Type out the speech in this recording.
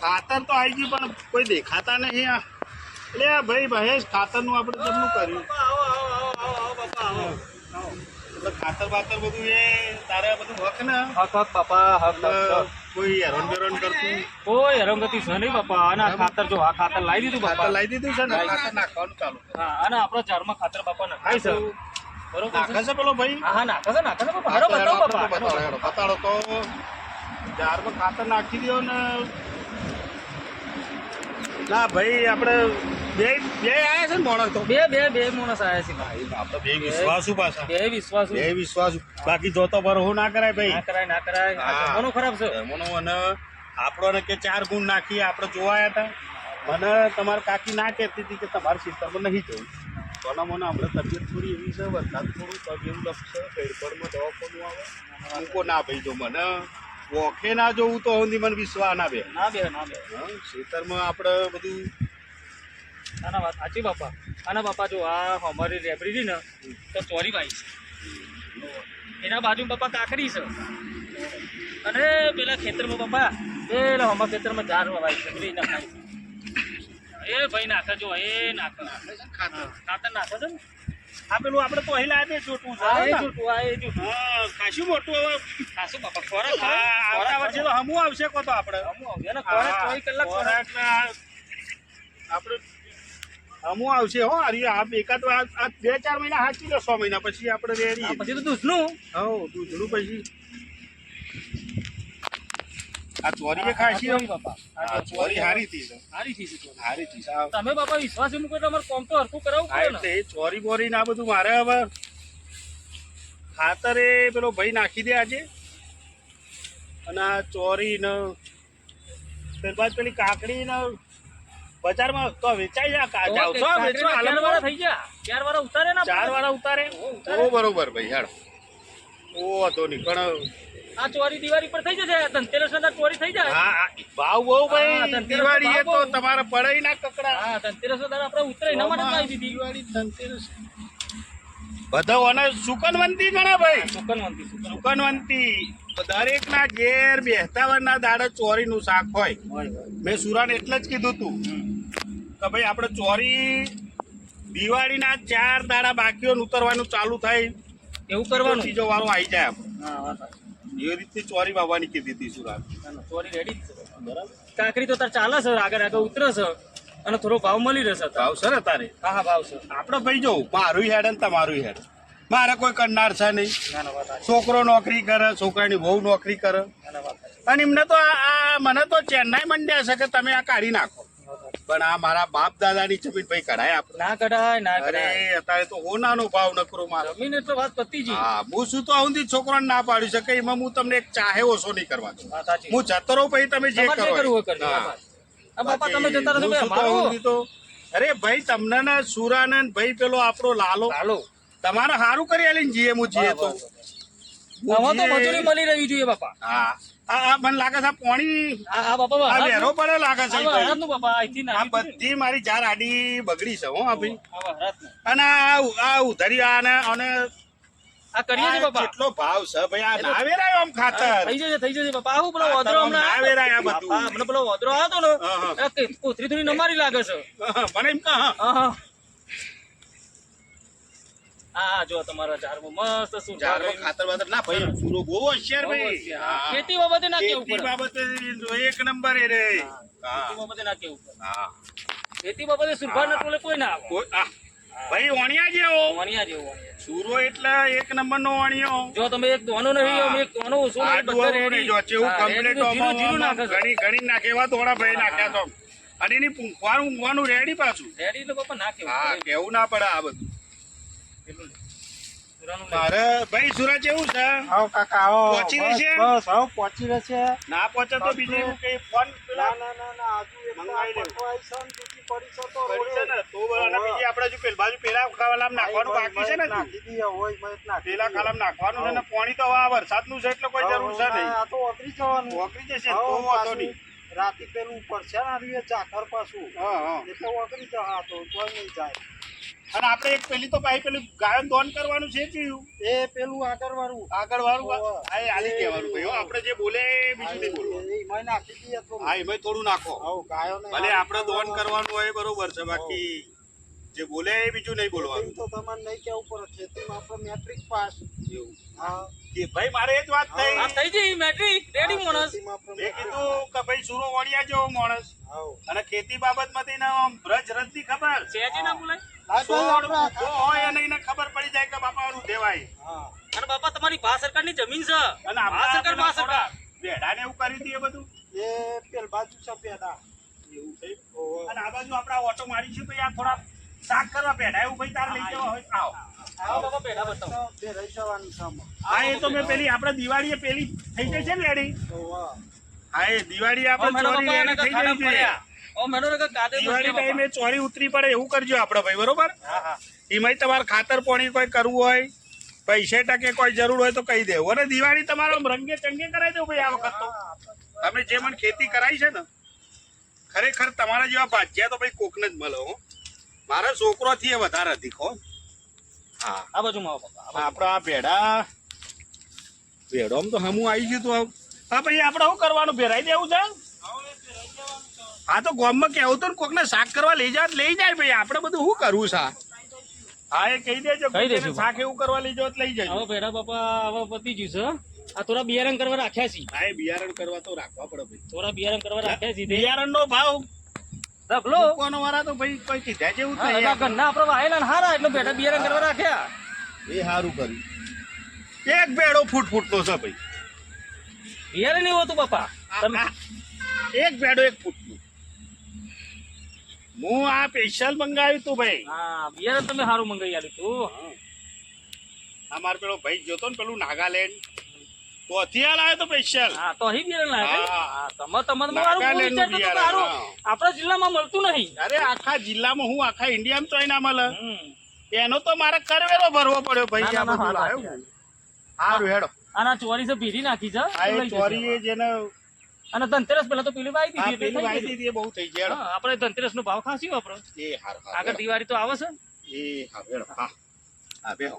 ખાતર તો આવી ગયું પણ કોઈ દેખાતા નહીં. એટલે ભાઈ મહેશ ખાતરનું આપણે કેમનું કર્યું? ખાતર બાતર બધું એ તારે બધું હક ને? હક બાપા, હક. કોઈ હેરાન બેરાન કરતું? કોઈ હેરાનગતિ છે નહીં બાપા. અને આ ખાતર જો આ ખાતર લાવી દીધું બાપા. ખાતર લાવી દીધું છે ને? ખાતર નાખવાનું ચાલુ. હા, અને આપણો ઝાડમાં ખાતર બાપા નખાય છે. બરોબર નાખે છે પેલો ભાઈ? હા, નાખે છે બાપા. હારો બતાવો બાપા. બતાડો તો ઝાડમાં ખાતર નાખી દો ને. ના ભાઈ આપણે બે આયા છે ને માણસ તો? બે માણસ આયા છે ભાઈ. આપણે બે વિશ્વાસુ પાછા. બે વિશ્વાસુ. બાકી જોતો બરો ના કરાય ભાઈ. ના કરાય. મનો ખરાબ છે. મનો અને આપણને કે 4 ગુણ નાખી આપણે જોવાયા હતા. મને તમારી કાકી ના કહેતી હતી કે તમારા ક્ષેત્રમાં નહીં જવું. કોના મને હમણાં તબિયત થોડી એવી છે, વરસાદ થોડું પગ એવું લખશે, પેડપડમાં દવાખાનું આવે. મૂકો ના ભાઈ જો મને વોખે ના જોવું તો સુધી મને વિશ્વાસ ના બે. ક્ષેત્રમાં આપણે બધું આના વાત સાચી બાપા. આના બાપા જો આ અમારી રેબડી ને તો ચોરી ભાઈ છે, એના બાજુ બાપા કાકડી છે, અને પેલા ખેતરમાં બાપા પેલા અમારા ખેતરમાં ઝાડ વાય છે, પેલી નાખાય છે. એ ભાઈ નાખે જો, એ નાખે ખાતર નાખે છે ને. આ પેલું આપણે તો અહીં લાવે જોટું છે. ખાસું મોટું હવે ખાસું બાપા. ખોરાક આવતા વર્ષે તો હમું આવશે કો તો આપણે આવશે ને. ખોરાક 24 કલાક આપણે હમું આવશે હો. એકાદ આ 2-4 મહિના હાચી લો, 6 મહિના પછી આપણે રેડી. પછી તો દૂધનું દૂધનું પછી આ ચોરી ખાસી બાપા. ચોરી હારી થઈ છે. તમે બાપા વિશ્વાસ મૂકો તમારે કોમ તો હરકું કરાવવું પડે ને. ચોરી બોરી ના બધું મારે હવે ખાતર એ પેલો ભાઈ નાખી દે આજે. અને આ ચોરી ને ત્યારબાદ પેલી કાકડી ને બજારમાં તો વેચાઈ જાય. થઈ ગયા 4 વાર ઉતારે ને. 4 વાર ઉતારે. બરોબર ભાઈ હેડ. ઓ હતો નહીં પણ આ ચોરી દિવાળી પર થઈ જશે. ધનતેરસ ના ચોરી થઈ જાય. હા ભાવ બહુ ભાઈ. દિવાળી એ તો તમારે પડે ના કકડા. હા, ધનતેરસ ના આપણે ઉતરે એના માટે લાવી દીધી. દિવાળી ધનતેરસ બધા સુકનવંતી ગણા ભાઈ. સુકનવંતી દરેક ના ઘેર બેહતાવર ના દાડે ચોરી નું શાક હોય. મેં સુરાને એટલે જ કીધું તું કે ભાઈ આપણે ચોરી દિવાળી ના 4 દાડા બાકી ઉતરવાનું ચાલુ થાય એવું કરવાનું. ત્રીજો વારો આવી જાય એ રીતે ચોરી વાવવાની કીધી હતી સુરાત. ચોરી રેડી બરાબર. કાકડી તો તાર ચાલે છે, આગળ ઉતરે છે, અને થોડો ભાવ મળી રહેશે. ભાવ છે ને તારે? હા ભાવ છે. આપણે ભાઈ જો મારું હેડ ને તમારું હેડ. મારે કોઈ કરનાર છે નહીં. છોકરો નોકરી કરે, છોકરાની વહુ નોકરી કરે, અને એમને તો આ મને તો ચેન્નાઈ મંડ્યા છે કે તમે આ કાઢી નાખો. પણ આ મારા બાપ દાદાની જમીન ભાઈ કઢાય આપણે? ના કઢાય. અત્યારે તો હોનાનો ભાવ નકરો મારો. જમીન એટલે વાત પતી ગઈ. હા, હું શું તો આવું છોકરાને ના પાડી શકે. એમાં હું તમને એક ચાહે ઓછો નહીં કરવા દઉં. હું જતો રહું પછી તમે જે કરો. અરે ભાઈ તમને ને સુરાને ભાઈ પેલો આપણો લાલો તમારે સારું કરી આલીને જીએ હું જીએ તો મજૂરી મળી રહી જોઈએ બાપા. હા મને લાગે છે પાણી વેરો પડે લાગે છે. આ બધી મારી જાર આડી બગડી છે હો ભાઈ. અને આ ઉધારી આને આ કરીએ છે બાપા. કેટલો ભાવ છે ભાઈ. આ ના વેરાય આમ ખાતર. થઈ જશે બાપા. આવું પેલો ઓદરો હમણાં ના વેરાય આ બધું. મને પેલો ઓદરો આવ્યો ને, કોથરી થોડી નમારી લાગે છે મને એમ કહા. હા જો તમારા ઝાડમાં મસ્ત શું ખાતર બાતર ના ભાઈ. પૂરો બહુ હોશિયાર ભાઈ. ખેતી બાબતે ના કેવું ખેતી બાબતે 1 નંબર એ રે. ખેતી બાબતે ના કેવું. ખેતી બાબતે સુરભા નટોલે કોઈ ના આવે ભાઈ. વણિયા જેવો સુરો એટલે 1 નંબર નો વણિયો. જો તમે એક દોનો નહીં, એક દોનો ઓછો ઘણી નાખે એવા થોડા ભાઈ નાખ્યા તો. અને એની ઊંઘવાનું રેડી પાછું રેડી તો બાપા ના કેવું. હા, કેવું ના પડે આ બધું. મારે ભાઈ સુરત એવું છે. પહોંચી રહેશે? પહોંચી રહેશે. ના પહોંચે તો બીજું કઈ ફોન પેલા ખાલામ નાખવાનું છે ને. પાણી તો વરસાદ નું છે એટલે કોઈ જરૂર છે નહીં. ઓગળી જવાનું. ઓગળી જશે તો વાંધો નહીં. રાતે પેલું પડશે ને ઝાકર પાછું એટલે ઓગળી જવા તો કોઈ નહીં જાય. અને આપણે એક પેલી તો ભાઈ પેલી ગાયો દોન કરવાનું છે કયું એ પેલું આગળ વાળું આગળ વાળું ઓહો. હા એ આલી દેવાનું ભાઈ હો. આપણે જે બોલે એ બીજું નહીં બોલવાનું એમાં નાખી દઈએ તો હા એમાં થોડું નાખો આવું ગાયોને ભલે આપણે દોન કરવાનું હોય બરોબર છે બાકી જે બોલે એ બીજું નહીં બોલવાનું ખેતીમાં તો તમારે નહીં કેવું પડે ખેતીમાં આપણે મેટ્રિક પાસ એવું હા કે ભાઈ મારે એ જ વાત થઈ આ થઈ જઈ મેટ્રિક રેડી માણસ ખેતીમાં આપણે મેં કીધું કે ભાઈ સુરો વણિયા જેવો માણસ આવું અને ખેતી બાબતમાંથી ને આમ બ્રજ રજની ખબર સહેજે ના બોલાય હા તો આપણે જો હોય અને એને ખબર પડી જાય કે બાપાનું દેવાય હા અને બાપા તમારી ભારત સરકારની જમીન છે અને ભારત સરકાર આપણા ભારત સરકાર ભેડાને એવું કરી દઈએ બધું એ પેલ બાજુ સફેદ આ એવું છે ઓહો. અને આ બાજુ આપણા ઓટો મારીશું ભાઈ આ થોડા શાક કરવા ભેડા એવું ભાઈ તારે લઈ જવા હોય તો આવો આવો બાપા પેડા બતાવો તો બે રહી જવાનું છે આમાં. હા એ તો મેં પેલી આપણે દિવાળીએ પેલી થઈ જાય છે ને રેડી ઓહો. હા એ દિવાળી ઓ આપણે મેડમ ચોરી બાપા રેડી એને થઈ કાદમ જાય છે પડ્યા ઓ મેડમ કે કાદે દિવાળી બાપા. ટાઈમે ચોરી ઉતરી પડે એવું કરજો આપણે ભાઈ બરોબર હા હા એમાંય તમારે ખાતર પાણી કોઈ કરવું હોય પૈસે ટકે કોઈ જરૂર હોય તો કહી દેવું અને દિવાળી તમારો રંગે ચંગે કરાવી દેવું ભાઈ આ વખત તો તમે જે મને ખેતી કરાવી છે ને ખરેખર તમારા જેવા ભાજ્યા તો ભાઈ કોકને જ મળે હો મારા છોકરોથી એ વધારે હતી હો હા આ બાજુમાં આવો બાપા આપણા આ ભેડા ભેડોમ તો હમું આવી ગયું તું હા ભાઈ આપણે શું કરવાનું ભેરાઈ દેવું છે હા તો ગામમાં કેવું હતું ને કોકને શાક કરવા લઈ જાય લઈ જાય ભાઈ આપણે બધું શું કરવું છે હા એ કહી દેજો કહી દઈશું. શાક એવું કરવા લઈ જાવ તો લઈ જજો હવે પેડા બાપા હવે પતી ગયું છે આ થોડા બિયારણ કરવા રાખ્યા છે હા એ બિયારણ કરવા તો રાખવા પડે ભાઈ થોડા બિયારણ કરવા રાખ્યા છે તે બિયારણનો ભાવ રાખલો મૂકવાનો વાળા તો ભાઈ કોઈ કીધા જેવું જ નહીં હા ઘરના આપણે વાયેલા ને હારા એટલે બેટા બિયારણ કરવા રાખ્યા એ સારું કર્યું એક બેડો ફૂટનો છે ભાઈ બિયારણ નહીં હોતું બાપા તમે એક બેડો એક ફૂટનો હું આ સ્પેશિયલ મંગાવ્યું તું ભાઈ હા બિયારણ તમે સારું મંગાઈ આલ્યું તું આ મારો પેલો ભાઈ જોતો ને પેલું નાગાલેન્ડ તો હથિયાર આવ્યો તો સ્પેશિયલ હા તો અહીં બિયારણ લાવ્યા હા. હા તમારું મારું બહુ નાગાલેન્ડનું વિચારતો તો બિયારણ, સારું હા. આપણા જિલ્લામાં મળતું નહીં અરે આખા જિલ્લામાં હું આખા ઇન્ડિયામાં તો ના મળે હમ. એનો તો મારે કરવેરો ભરવો પડ્યો ભાઈ ના, આ ના, બધું હા, લાવ્યો સાચી હું. સારું હેડો આના ચોરી છે ભીરી નાખી છે આ લઈ એ જશે ચોરી હવે. જેને અને ધનતેરસ પેલા તો પેલી વાઈ આ દીધી એટલે પેલી થઈ વાયદી ગયું. હતી એ બહુ થઈ ગયા હા, આપણે ધનતેરસ નો ભાવ ખાસી વાપરો એ હારું આગળ દિવાળી તો આવે છે એ હારું હેડો હા હા બેહો